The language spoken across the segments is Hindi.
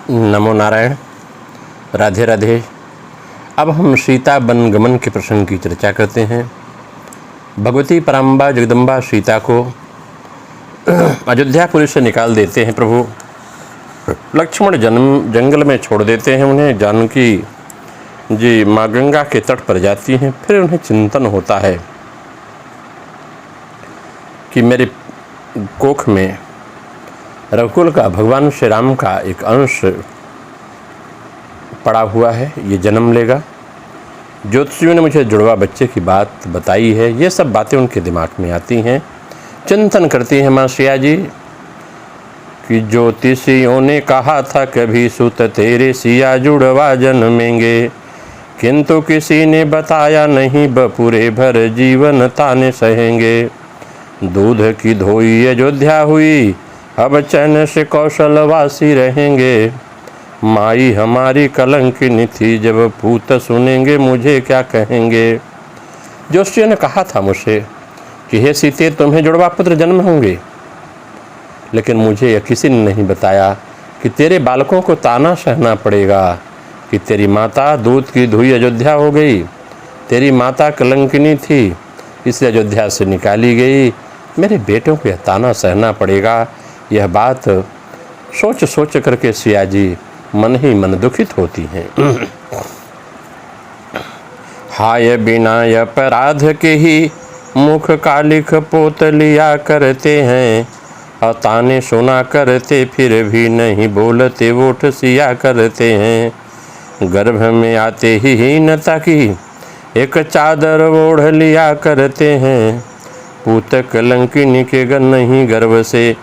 नमो नारायण। राधे राधे। अब हम सीता वन गमन के प्रसंग की चर्चा करते हैं। भगवती पराम्बा जगदम्बा सीता को अयोध्यापुरी से निकाल देते हैं प्रभु। लक्ष्मण जंगल में छोड़ देते हैं उन्हें। जानकी जी माँ गंगा के तट पर जाती हैं। फिर उन्हें चिंतन होता है कि मेरे कोख में रघुकुल का भगवान श्री राम का एक अंश पड़ा हुआ है, ये जन्म लेगा। ज्योतिषियों ने मुझे जुड़वा बच्चे की बात बताई है। ये सब बातें उनके दिमाग में आती हैं। चिंतन करती हैं माँ सिया जी कि ज्योतिषियों ने कहा था कभी सुत तेरे सिया जुड़वा जन्मेंगे, किंतु किसी ने बताया नहीं बपुरे भर जीवन ताने सहेंगे। दूध की धोई अयोध्या हुई, अब चैन से कौशलवासी रहेंगे। माई हमारी कलंकिनी थी, जब पूत सुनेंगे मुझे क्या कहेंगे। ज्योतिषियों ने कहा था मुझसे कि हे सीते तुम्हें जुड़वा पुत्र जन्म होंगे, लेकिन मुझे किसी ने नहीं बताया कि तेरे बालकों को ताना सहना पड़ेगा कि तेरी माता दूध की धुई अयोध्या हो गई, तेरी माता कलंकिनी थी इसलिए अयोध्या से निकाली गई, मेरे बेटों को यह ताना सहना पड़ेगा। यह बात सोच सोच करके सिया जी मन ही मन दुखित होती हैं। हाय बिना अपराध के ही मुख कालिख पोत लिया करते हैं, और ताने सुना करते फिर भी नहीं बोलते वोट सिया करते हैं। गर्भ में आते ही हीनता की एक चादर ओढ़ लिया करते हैं, पूत कलंकिनी के नहीं गर्व से,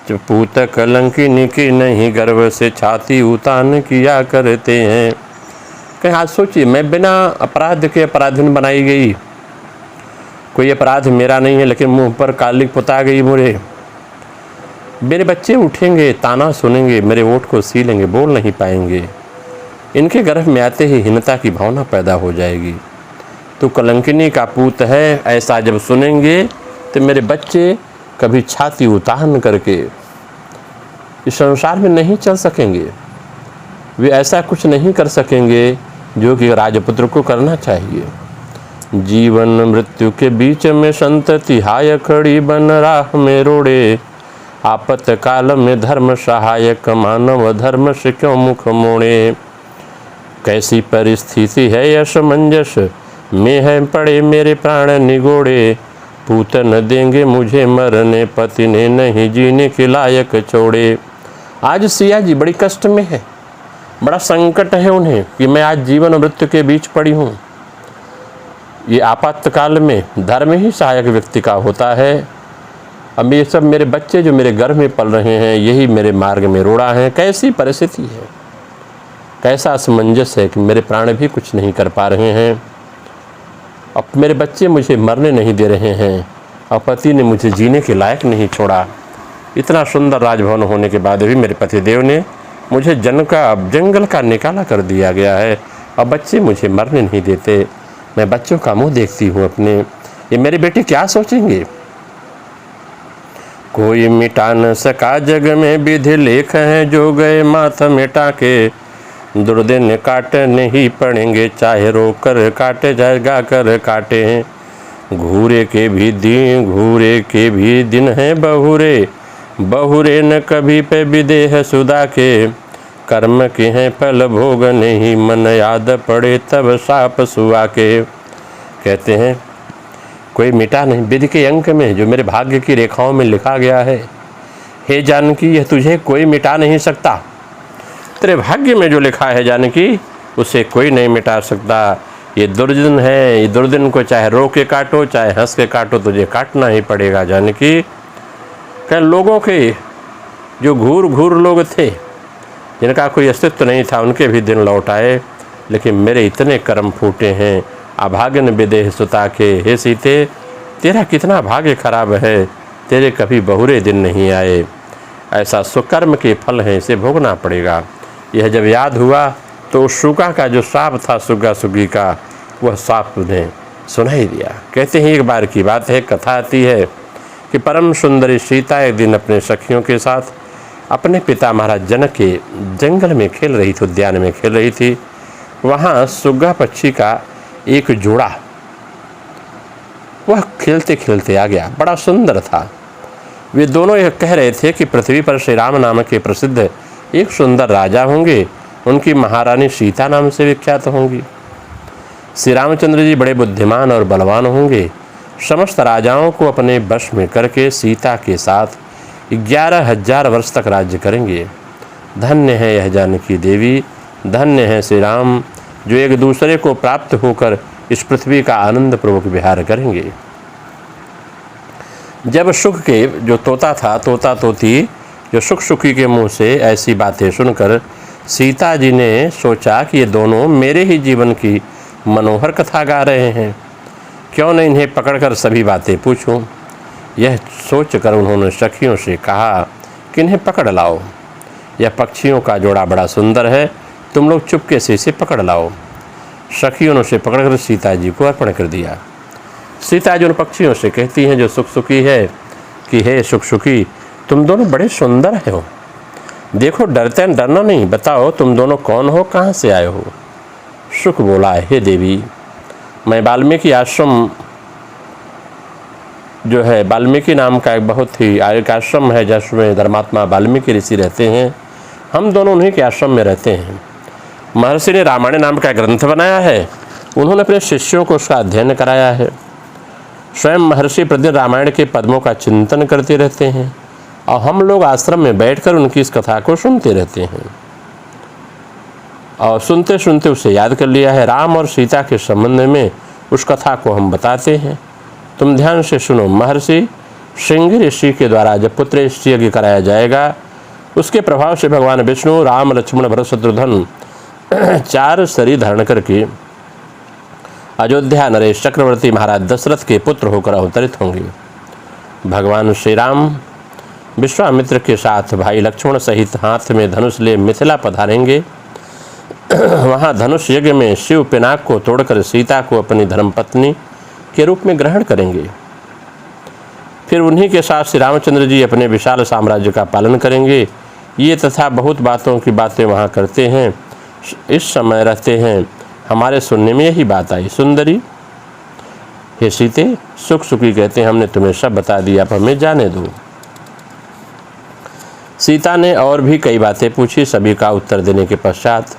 पूत कलंकिनी की नहीं गर्व से छाती उतान किया करते हैं। कहीं आज सोचिए, मैं बिना अपराध के अपराधीन बनाई गई, कोई अपराध मेरा नहीं है लेकिन मुंह पर कालिक पुता गई मेरे बच्चे उठेंगे, ताना सुनेंगे, मेरे वोट को सी लेंगे, बोल नहीं पाएंगे। इनके गर्भ में आते ही हीनता की भावना पैदा हो जाएगी। तो कलंकिनी का पूत है ऐसा जब सुनेंगे तो मेरे बच्चे कभी छाती उतान करके इस संसार में नहीं चल सकेंगे। वे ऐसा कुछ नहीं कर सकेंगे जो कि राजपुत्र को करना चाहिए। जीवन मृत्यु के बीच में संतति हाय खड़ी बन राह में रोड़े, आपत काल में धर्म सहायक मानव धर्म से क्यों मुख मोड़े। कैसी परिस्थिति है असमंजस में है पड़े मेरे प्राण निगोड़े, पूत न देंगे मुझे मरने पति ने नहीं जीने के लायक छोड़े। आज सिया जी बड़ी कष्ट में है, बड़ा संकट है उन्हें कि मैं आज जीवन और मृत्यु के बीच पड़ी हूँ। ये आपातकाल में धर्म ही सहायक व्यक्ति का होता है। अब ये सब मेरे बच्चे जो मेरे घर में पल रहे हैं यही मेरे मार्ग में रोड़ा है। कैसी परिस्थिति है, कैसा असमंजस है कि मेरे प्राण भी कुछ नहीं कर पा रहे हैं। अब मेरे बच्चे मुझे मरने नहीं दे रहे हैं और पति ने मुझे जीने के लायक नहीं छोड़ा। इतना सुंदर राजभवन होने के बाद भी मेरे पतिदेव ने मुझे जंगल का निकाला कर दिया गया है और बच्चे मुझे मरने नहीं देते। मैं बच्चों का मुंह देखती हूँ अपने, ये मेरे बेटे क्या सोचेंगे। कोई मिटा न सका जग में विधि लेख हैं, जो गए माथ मिटा के दुर्दिन काटने ही पड़ेंगे, चाहे रो कर काटे चाहे गा कर काटे हैं। घूरे के भी दिन हैं बहुरे, बहुरे न कभी पे विदेह सुदा के, कर्म के हैं फल भोग नहीं मन याद पड़े तब साप सुआ के। कहते हैं कोई मिटा नहीं विधि के अंक में जो मेरे भाग्य की रेखाओं में लिखा गया है। हे जानकी यह तुझे कोई मिटा नहीं सकता, तेरे भाग्य में जो लिखा है जानकी उसे कोई नहीं मिटा सकता। ये दुर्दिन है, ये दुर्दिन को चाहे रो के काटो चाहे हंस के काटो तुझे काटना ही पड़ेगा जानकी। कई लोगों के जो घूर लोग थे जिनका कोई अस्तित्व नहीं था उनके भी दिन लौट आए, लेकिन मेरे इतने कर्म फूटे हैं अभागन विदेह सुता के। हे सीते तेरा कितना भाग्य खराब है, तेरे कभी बहुरे दिन नहीं आए। ऐसा सुकर्म के फल हैं, इसे भोगना पड़ेगा। यह जब याद हुआ तो शुका का जो साप था सुग्गा सुग्गी का, वह साप ने सुनाई दिया। कहते हैं एक बार की बात है, कथा आती है कि परम सुंदरी सीता एक दिन अपने सखियों के साथ अपने पिता महाराज जनक के जंगल में खेल रही थी, उद्यान में खेल रही थी। वहाँ सुग्गा पक्षी का एक जोड़ा वह खेलते खेलते आ गया, बड़ा सुंदर था। वे दोनों यह कह रहे थे कि पृथ्वी पर श्री राम नाम के प्रसिद्ध एक सुंदर राजा होंगे, उनकी महारानी सीता नाम से विख्यात होंगी। श्री रामचंद्र जी बड़े बुद्धिमान और बलवान होंगे, समस्त राजाओं को अपने वश में करके सीता के साथ 11,000 वर्ष तक राज्य करेंगे। धन्य है यह जानकी देवी, धन्य है श्री राम, जो एक दूसरे को प्राप्त होकर इस पृथ्वी का आनंद पूर्वक विहार करेंगे। जब सुख के जो तोता था, तोता तोती जो सुख सुखी के मुंह से ऐसी बातें सुनकर सीता जी ने सोचा कि ये दोनों मेरे ही जीवन की मनोहर कथा गा रहे हैं, क्यों न इन्हें पकड़कर सभी बातें पूछूं। यह सोचकर उन्होंने सखियों से कहा कि इन्हें पकड़ लाओ, यह पक्षियों का जोड़ा बड़ा सुंदर है, तुम लोग चुपके से इसे पकड़ लाओ। सखियों ने उसे पकड़कर सीता जी को अर्पण कर दिया। सीता जी उन पक्षियों से कहती हैं जो सुख सुखी है कि हे सुख सुखी, तुम दोनों बड़े सुंदर हो, देखो डरना नहीं, बताओ तुम दोनों कौन हो, कहाँ से आए हो। सुख बोला, हे देवी, मैं वाल्मीकि आश्रम जो है, वाल्मीकि नाम का एक बहुत ही एक आश्रम है जिसमें धर्मात्मा वाल्मीकि ऋषि रहते हैं, हम दोनों उन्हीं के आश्रम में रहते हैं। महर्षि ने रामायण नाम का ग्रंथ बनाया है, उन्होंने अपने शिष्यों को उसका अध्ययन कराया है। स्वयं महर्षि प्रतिदिन रामायण के पद्मों का चिंतन करते रहते हैं और हम लोग आश्रम में बैठकर उनकी इस कथा को सुनते रहते हैं और सुनते सुनते उसे याद कर लिया है। राम और सीता के संबंध में उस कथा को हम बताते हैं, तुम ध्यान से सुनो। महर्षि श्रृंगी ऋषि के द्वारा जब पुत्र यज्ञ कराया जाएगा, उसके प्रभाव से भगवान विष्णु राम लक्ष्मण भरत शत्रुघ्न 4 शरीर धारण करके अयोध्या नरेश चक्रवर्ती महाराज दशरथ के पुत्र होकर अवतरित होंगे। भगवान श्री राम विश्वामित्र के साथ भाई लक्ष्मण सहित हाथ में धनुष ले मिथिला पधारेंगे। वहाँ धनुष यज्ञ में शिव पिनाक को तोड़कर सीता को अपनी धर्मपत्नी के रूप में ग्रहण करेंगे। फिर उन्हीं के साथ श्री रामचंद्र जी अपने विशाल साम्राज्य का पालन करेंगे। ये तथा बहुत बातों की बातें वहाँ करते हैं, इस समय रहते हैं। हमारे सुनने में यही बात आई, सुंदरी हे सीते, सुख सुखी कहते हैं हमने तुम्हें सब बता दिया, अब हमें जाने दो। सीता ने और भी कई बातें पूछी, सभी का उत्तर देने के पश्चात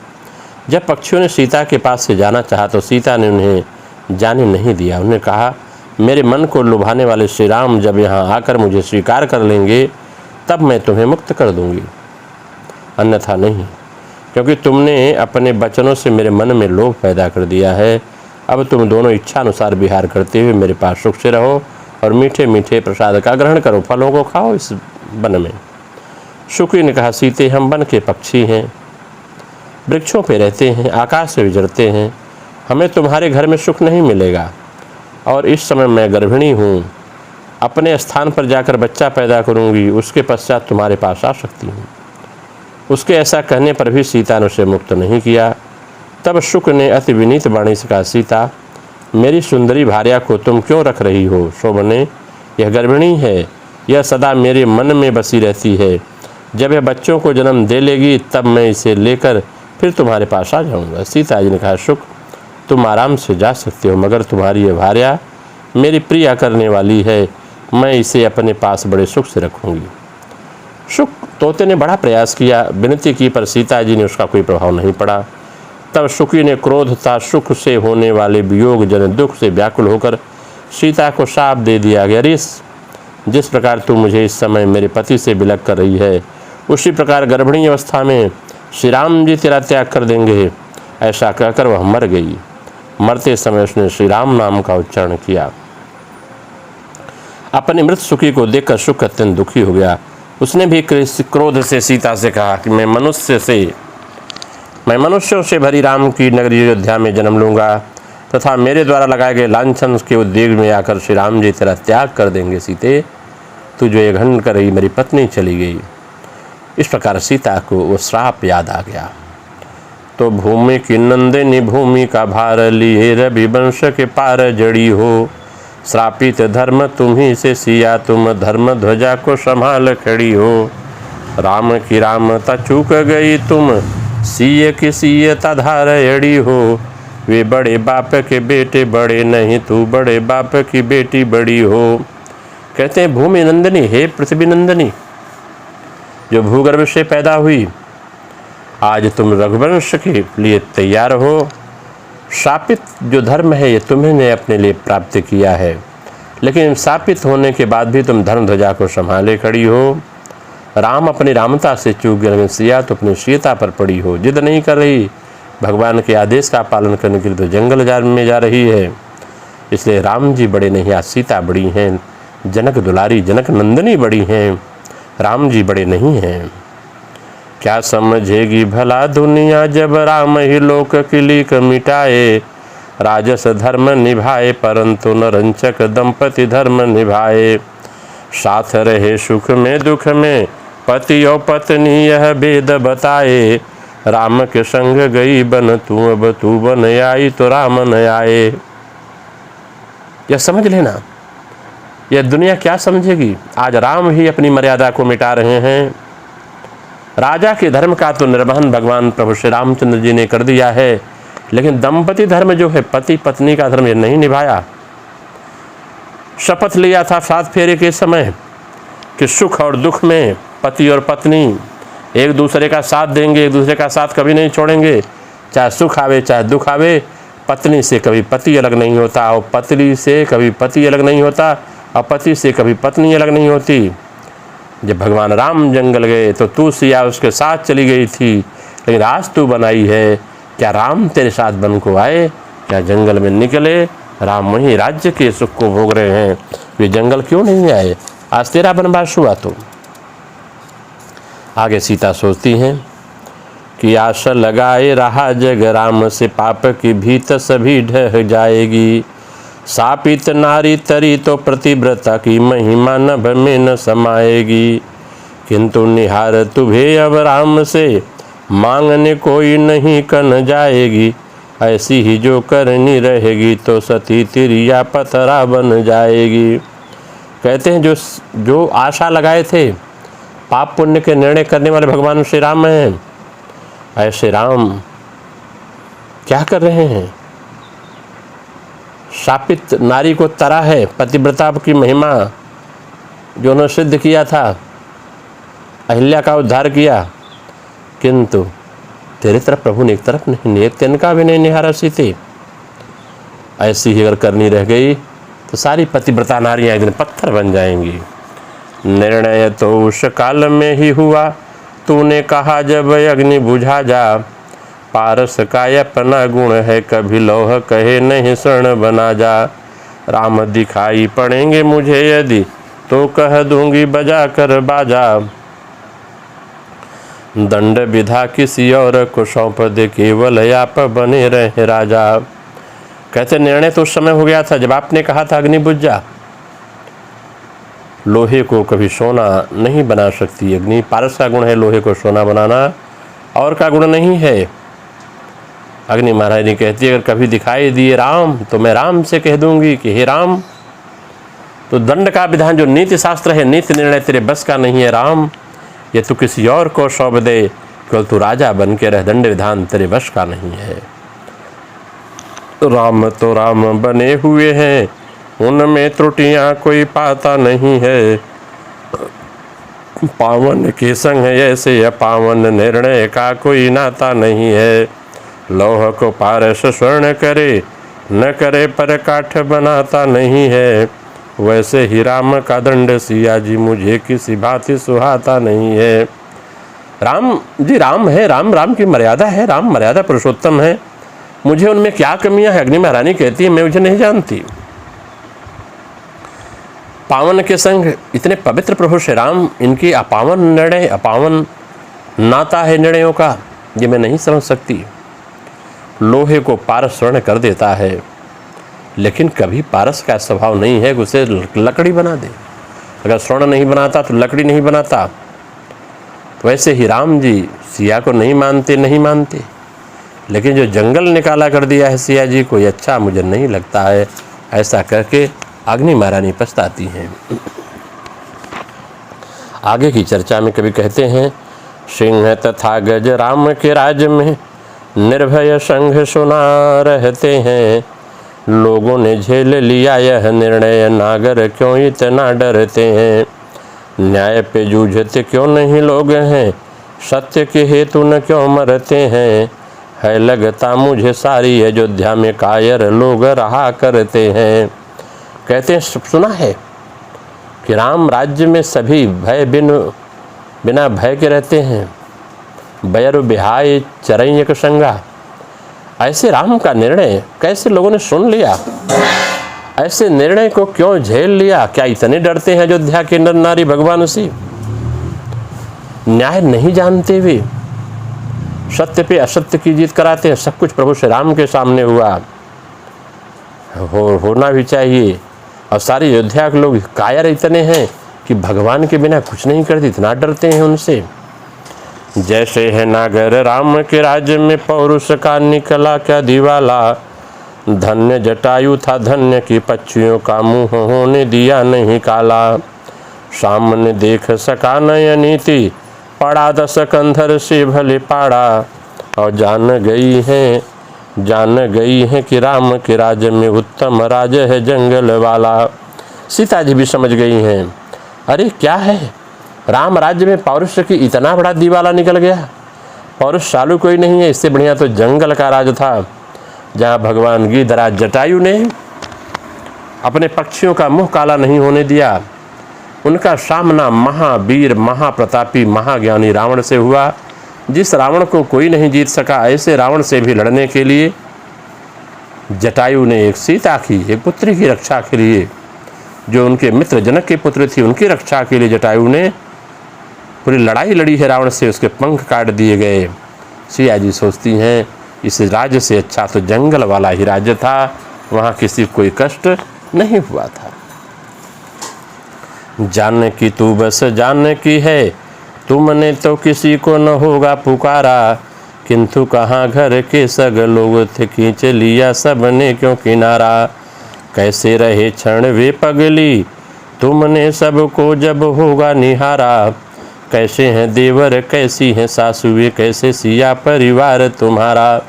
जब पक्षियों ने सीता के पास से जाना चाहा तो सीता ने उन्हें जाने नहीं दिया। उन्होंने कहा, मेरे मन को लुभाने वाले श्री राम जब यहाँ आकर मुझे स्वीकार कर लेंगे तब मैं तुम्हें मुक्त कर दूंगी, अन्यथा नहीं, क्योंकि तुमने अपने वचनों से मेरे मन में लोभ पैदा कर दिया है। अब तुम दोनों इच्छा अनुसार विहार करते हुए मेरे पास सुख से रहो और मीठे मीठे प्रसाद का ग्रहण करो, फलों को खाओ इस वन में। शुक्री ने कहा, सीते हम वन के पक्षी हैं, वृक्षों पे रहते हैं, आकाश से विचरते हैं, हमें तुम्हारे घर में सुख नहीं मिलेगा और इस समय मैं गर्भिणी हूँ, अपने स्थान पर जाकर बच्चा पैदा करूँगी, उसके पश्चात तुम्हारे पास आ सकती हूँ। उसके ऐसा कहने पर भी सीता ने उसे मुक्त नहीं किया। तब शुक्र ने अति विनीत वाणी से कहा, सीता मेरी सुंदरी भार्या को तुम क्यों रख रही हो? शोभने यह गर्भिणी है, यह सदा मेरे मन में बसी रहती है, जब यह बच्चों को जन्म दे लेगी तब मैं इसे लेकर फिर तुम्हारे पास आ जाऊंगा। सीता जी ने कहा, शुक्र तुम आराम से जा सकते हो, मगर तुम्हारी यह भार्या मेरी प्रिया करने वाली है, मैं इसे अपने पास बड़े सुख से रखूंगी। शुक तोते ने बड़ा प्रयास किया, विनती की, पर सीता जी ने उसका कोई प्रभाव नहीं पड़ा। तब शुक्री ने क्रोध था सुख से होने वाले वियोग जन दुख से व्याकुल होकर सीता को शाप दे दिया गया, अरे जिस प्रकार तू मुझे इस समय मेरे पति से विलग कर रही है, उसी प्रकार गर्भिणी अवस्था में श्री राम जी तेरा त्याग कर देंगे। ऐसा कहकर वह मर गई। मरते समय उसने श्री राम नाम का उच्चारण किया। अपने मृत सुखी को देखकर शुक अत्यंत दुखी हो गया। उसने भी क्रोध से सीता से कहा कि मैं मनुष्यों से भरी राम की नगरी अयोध्या में जन्म लूँगा तथा मेरे द्वारा लगाए गए लांछन के उद्वेग में आकर श्री राम जी तेरा त्याग कर देंगे। सीते तू जो ये घन कर रही मेरी पत्नी चली गई। इस प्रकार सीता को वो श्राप याद आ गया। तो भूमि की नंदिनी भूमि का भार लिए रवि वंश के पार जड़ी हो, श्रापित धर्म तुम्ही से सिया तुम धर्म ध्वजा को संभाल खड़ी हो। राम की रामता चूक गई तुम, सीय की सीयता धारयड़ी हो। वे बड़े बाप के बेटे बड़े नहीं, तू बड़े बाप की बेटी बड़ी हो। कहते हैं भूमि नंदिनी, हे पृथ्वी नंदिनी, जो भूगर्भ से पैदा हुई, आज तुम रघुवंश के लिए तैयार हो। शापित जो धर्म है ये तुम्हें अपने लिए प्राप्त किया है, लेकिन शापित होने के बाद भी तुम धर्म ध्वजा को संभाले खड़ी हो। राम अपनी रामता से चूक गए, लेकिन सिया तो अपनी सीता पर पड़ी हो, जिद नहीं कर रही। भगवान के आदेश का पालन करने के लिए तो जंगल में जा रही है। इसलिए राम जी बड़े नहीं, आज सीता बड़ी हैं। जनक दुलारी जनक नंदिनी बड़ी हैं, राम जी बड़े नहीं हैं। क्या समझेगी भला दुनिया जब राम ही लोक की लीक मिटाए। राजस धर्म निभाए परंतु नरंचक दंपति धर्म निभाए। साथ रहे सुख में दुख में पति और पत्नी यह भेद बताए। राम के संग गई बन तू, अब तू बन आई तो राम न आए। यह समझ लेना, यह दुनिया क्या समझेगी। आज राम ही अपनी मर्यादा को मिटा रहे हैं। राजा के धर्म का तो निर्वहन भगवान प्रभु श्री रामचंद्र जी ने कर दिया है, लेकिन दंपति धर्म जो है, पति पत्नी का धर्म, ये नहीं निभाया। शपथ लिया था 7 फेरे के समय कि सुख और दुख में पति और पत्नी एक दूसरे का साथ देंगे, एक दूसरे का साथ कभी नहीं छोड़ेंगे। चाहे सुख आवे चाहे दुख आवे, पत्नी से कभी पति अलग नहीं होता और पत्नी से कभी पति अलग नहीं होता और पति से कभी पत्नी अलग नहीं होती। जब भगवान राम जंगल गए तो तू सिया उसके साथ चली गई थी, लेकिन आज तू बनाई है, क्या राम तेरे साथ बन को आए, क्या जंगल में निकले। राम वहीं राज्य के सुख को भोग रहे हैं, वे जंगल क्यों नहीं आए। आज तेरा वनवास हुआ। तो आगे सीता सोचती हैं कि आशा लगाए रहा जग राम से, पाप की भीत सभी ढह जाएगी। शापित नारी तरी तो प्रतिव्रता की महिमा नभ में न समाएगी। किंतु निहार तुभे अब राम से, मांगने कोई नहीं कन जाएगी। ऐसी ही जो करनी रहेगी तो सती तिरिया पतरा बन जाएगी। कहते हैं जो आशा लगाए थे, पाप पुण्य के निर्णय करने वाले भगवान श्री राम हैं। ऐसे राम क्या कर रहे हैं। शापित नारी को तरा है, पतिव्रता की महिमा जो उन्होंने सिद्ध किया था, अहिल्या का उद्धार किया, किंतु तेरे तरफ प्रभु ने एक तरफ नहीं, एक तिनका भी नहीं निहारा सीते। ऐसी ही अगर करनी रह गई तो सारी पतिव्रता नारियां एक दिन पत्थर बन जाएंगी। निर्णय तो उस काल में ही हुआ, तूने कहा जब अग्नि बुझा जा। पारस का अपना गुण है, कभी लौह कहे नहीं स्वर्ण बना जा। राम दिखाई पड़ेंगे मुझे यदि, तो कह दूंगी बजा कर बाजा। दंड विधा किसी और को सौंप दे, केवल आप बने रहे राजा। कहते निर्णय तो उस समय हो गया था जब आपने कहा था अग्नि बुझ जा। लोहे को कभी सोना नहीं बना सकती अग्नि, पारस का गुण है लोहे को सोना बनाना, और का गुण नहीं है। अग्नि महारानी कहती है अगर कभी दिखाई दिए राम तो मैं राम से कह दूंगी कि हे राम, तो दंड का विधान जो नीति शास्त्र है, नीति निर्णय तेरे बस का नहीं है राम, ये तू किसी और को सौंप दे, केवल तू राजा बन के रह, दंड विधान तेरे बस का नहीं है। राम तो राम बने हुए हैं, उनमें त्रुटियां कोई पाता नहीं है। पावन के संग ऐसे अपावन, निर्णय का कोई नाता नहीं है। लौह को पारस स्वर्ण करे, न करे पर काठ बनाता नहीं है। वैसे ही राम का दंड सिया जी, मुझे किसी भांति सुहाता नहीं है। राम जी राम है, राम राम की मर्यादा है, राम मर्यादा पुरुषोत्तम है। मुझे उनमें क्या कमियां है, अग्नि महारानी कहती है मैं मुझे नहीं जानती। पावन के संग इतने पवित्र प्रभु श्री राम, इनकी अपावन निर्णय, अपावन नाता है निर्णयों का, ये मैं नहीं समझ सकती। लोहे को पारस स्वर्ण कर देता है, लेकिन कभी पारस का स्वभाव नहीं है कि उसे लकड़ी बना दे। अगर स्वर्ण नहीं बनाता तो लकड़ी नहीं बनाता। वैसे ही राम जी सिया को नहीं मानते, लेकिन जो जंगल निकाला कर दिया है सिया जी को, ये अच्छा मुझे नहीं लगता है। ऐसा करके अग्नि महारानी पछताती हैं। आगे की चर्चा में कवि कहते हैं, सिंह तथा गज राम के राज में निर्भय संघ सुना रहते हैं। लोगों ने झेल लिया यह निर्णय, नागर क्यों इतना डरते हैं। न्याय पे जूझते क्यों नहीं लोग हैं, सत्य के हेतु न क्यों मरते हैं। है लगता मुझे सारी अयोध्या में कायर लोग रहा करते हैं। कहते हैं सुना है कि राम राज्य में सभी बिना भय के रहते हैं। बैर बिहाय चरैयक संगा। ऐसे राम का निर्णय कैसे लोगों ने सुन लिया, ऐसे निर्णय को क्यों झेल लिया। क्या इतने डरते हैं अयोध्या के नर नारी भगवान से। न्याय नहीं जानते हुए सत्य पे असत्य की जीत कराते हैं। सब कुछ प्रभु श्री राम के सामने हुआ, होना भी चाहिए। और सारी अयोध्या के लोग कायर इतने हैं कि भगवान के बिना कुछ नहीं करते, इतना डरते हैं उनसे। जैसे है नागर राम के राज्य में, पौरुष का निकला क्या दिवाला। धन्य जटायु था धन्य की पक्षियों का, मुंह होने दिया नहीं काला। सामने देख सका नय नीति, पड़ा 10 कंधर से भले पाड़ा। और जान गई है कि राम के राज्य में उत्तम राज है जंगल वाला। सीता जी भी समझ गई हैं, अरे क्या है, राम राज्य में पौरुष की इतना बड़ा दिवाला निकल गया। पौरुष चालू कोई नहीं है, इससे बढ़िया तो जंगल का राज था, जहाँ भगवान गिरिधराज जटायु ने अपने पक्षियों का मुंह काला नहीं होने दिया। उनका सामना महावीर महाप्रतापी महाज्ञानी रावण से हुआ, जिस रावण को कोई नहीं जीत सका। ऐसे रावण से भी लड़ने के लिए जटायु ने एक सीता की, एक पुत्री की रक्षा के लिए, जो उनके मित्र जनक की पुत्र थी, उनकी रक्षा के लिए जटायु ने पूरी लड़ाई लड़ी है रावण से। उसके पंख काट दिए गए। सिया जी सोचती हैं, इस राज्य से अच्छा तो जंगल वाला ही राज्य था, वहाँ किसी को कोई कष्ट नहीं हुआ था। जानने की तू बस जानने की है, तुमने तो किसी को न होगा पुकारा। किंतु कहाँ घर के सग लोग थे, खींच लिया सबने क्यों किनारा। कैसे रहे क्षण वे पगली, तुमने सबको जब होगा निहारा। कैसे हैं देवर कैसी हैं सासुए, कैसे सिया परिवार तुम्हारा।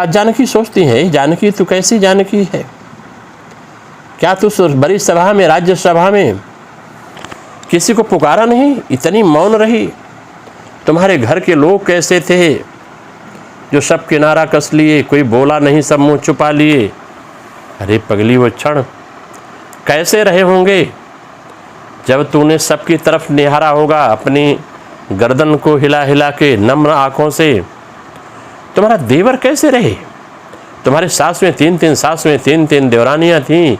जानकी सोचती है, जानकी तू कैसी जानकी है, क्या तू बड़ी सभा में, राज्य सभा में किसी को पुकारा नहीं, इतनी मौन रही। तुम्हारे घर के लोग कैसे थे, जो सब किनारा कस लिए, कोई बोला नहीं, सब मुंह छुपा लिए। अरे पगली, वो क्षण कैसे रहे होंगे जब तूने सबकी तरफ निहारा होगा, अपनी गर्दन को हिला हिला के नम्र आंखों से। तुम्हारा देवर कैसे रहे, तुम्हारे सास में 3-3 सासुएं, 3-3 देवरानियां थीं,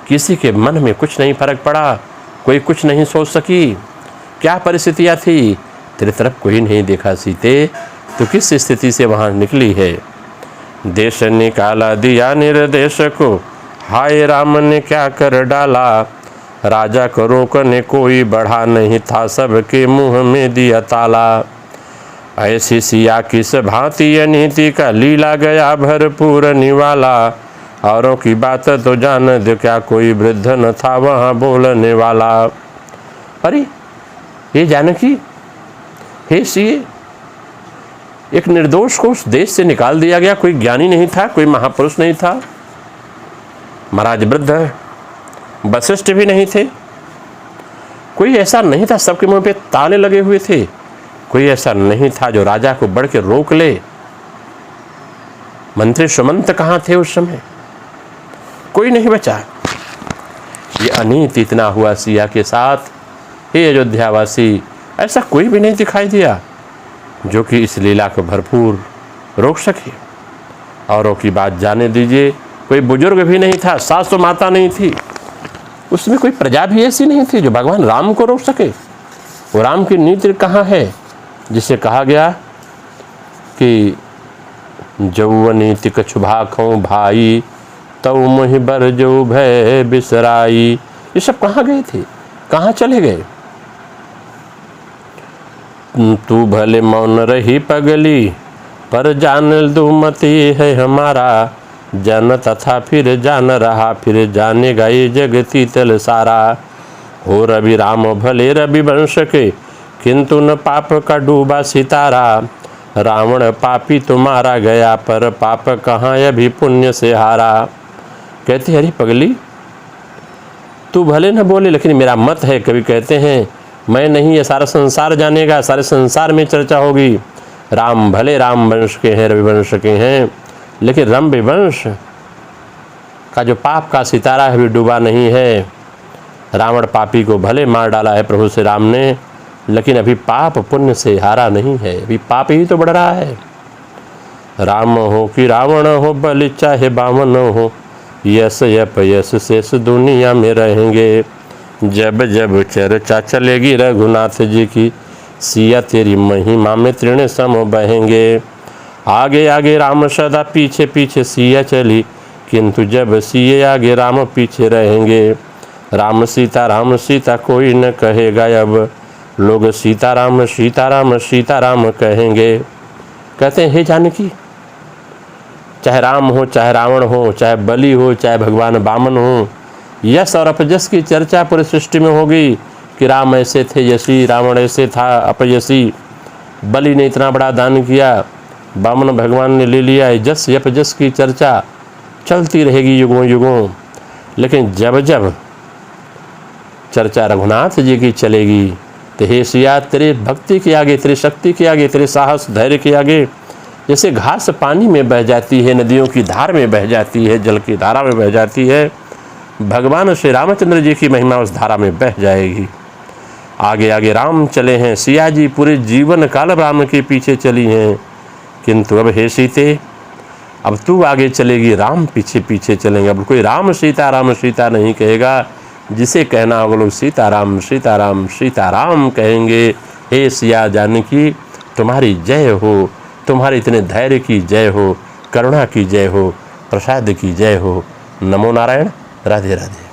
किसी के मन में कुछ नहीं फर्क पड़ा, कोई कुछ नहीं सोच सकी। क्या परिस्थितियां थी, तेरे तरफ कोई नहीं देखा सीते, तो किस स्थिति से वहाँ निकली है। देश निकाला दिया निर्देश को, हाय राम ने क्या कर डाला। राजा को रोकने कोई बढ़ा नहीं था, सबके मुंह में दिया ताला। ऐसी सिया किस भांति नीति का, लीला गया भरपूर निवाला। औरों की बात तो जान दे, क्या कोई वृद्ध न था वहाँ बोलने वाला। अरे ये जानकी, हे सीए, एक निर्दोष को उस देश से निकाल दिया गया। कोई ज्ञानी नहीं था, कोई महापुरुष नहीं था, महाराज वृद्ध, वशिष्ठ भी नहीं थे, कोई ऐसा नहीं था, सबके मुंह पे ताले लगे हुए थे। कोई ऐसा नहीं था जो राजा को बढ़ के रोक ले। मंत्री सुमंत कहाँ थे उस समय, कोई नहीं बचा। ये अनीति इतना हुआ सिया के साथ। हे अयोध्यावासी, ऐसा कोई भी नहीं दिखाई दिया जो कि इस लीला को भरपूर रोक सके। औरों की बात जाने दीजिए, कोई बुजुर्ग भी नहीं था, सास तो माता नहीं थी, उसमें कोई प्रजा भी ऐसी नहीं थी जो भगवान राम को रोक सके। वो राम की नीति कहाँ है, जिसे कहा गया कि जौवनी तिक छुभाखों भाई, तौ मुहि बर जो भय बिसराई। ये सब कहाँ गए थे, कहाँ चले गए। तू भले मौन रही पगली, पर जान दो मती है हमारा। जन तथा फिर जान रहा, फिर जानेगा ये जगती तल सारा। हो रवि राम भले रवि वंश के, किंतु न पाप का डूबा सितारा। रावण पापी तो मारा गया, पर पाप कहाँ अभी पुण्य से हारा। कहते अरे पगली, तू भले न बोले लेकिन मेरा मत है। कभी कहते हैं मैं नहीं, ये सारा संसार जानेगा, सारे संसार में चर्चा होगी। राम भले राम वंश के हैं, रवि वंश के हैं, लेकिन रवि वंश का जो पाप का सितारा है भी डूबा नहीं है। रावण पापी को भले मार डाला है प्रभु श्री राम ने, लेकिन अभी पाप पुण्य से हारा नहीं है, अभी पाप ही तो बढ़ रहा है। राम हो कि रावण हो, बलि चाहे बावन हो, यश यप यश शेष दुनिया में रहेंगे। जब जब चर्चा चलेगी रघुनाथ जी की, सिया तेरी महिमा में तृण सम बहेंगे। आगे आगे राम सदा पीछे पीछे सिया चली, किंतु जब सिए आगे राम पीछे रहेंगे। राम सीता कोई न कहेगा, अब लोग सीताराम सीताराम सीताराम कहेंगे। कहते हैं हे जानकी, चाहे राम हो, चाहे रावण हो, चाहे बलि हो, चाहे भगवान वामन हो, यश और अपयश की चर्चा पूरी सृष्टि में होगी कि राम ऐसे थे यशी, रावण ऐसे था अपयशी, बलि ने इतना बड़ा दान किया, वामन भगवान ने ले लिया। यश अपयश की चर्चा चलती रहेगी युगों युगों। लेकिन जब जब चर्चा रघुनाथ जी की चलेगी तो हे सिया, तेरे भक्ति के आगे, तेरी शक्ति के आगे, तेरे साहस धैर्य के आगे, जैसे घास पानी में बह जाती है, नदियों की धार में बह जाती है, जल की धारा में बह जाती है, भगवान श्री रामचंद्र जी की महिमा उस धारा में बह जाएगी। आगे आगे राम चले हैं, सिया जी पूरे जीवन काल राम के पीछे चली हैं, किंतु अब हे सीते, अब तू आगे चलेगी, राम पीछे पीछे चलेंगे। अब कोई राम सीता नहीं कहेगा, जिसे कहना होगा लोग सीताराम सीताराम सीताराम कहेंगे। हे सिया जानकी, तुम्हारी जय हो, तुम्हारे इतने धैर्य की जय हो, करुणा की जय हो, प्रसाद की जय हो। नमो नारायण। राधे राधे।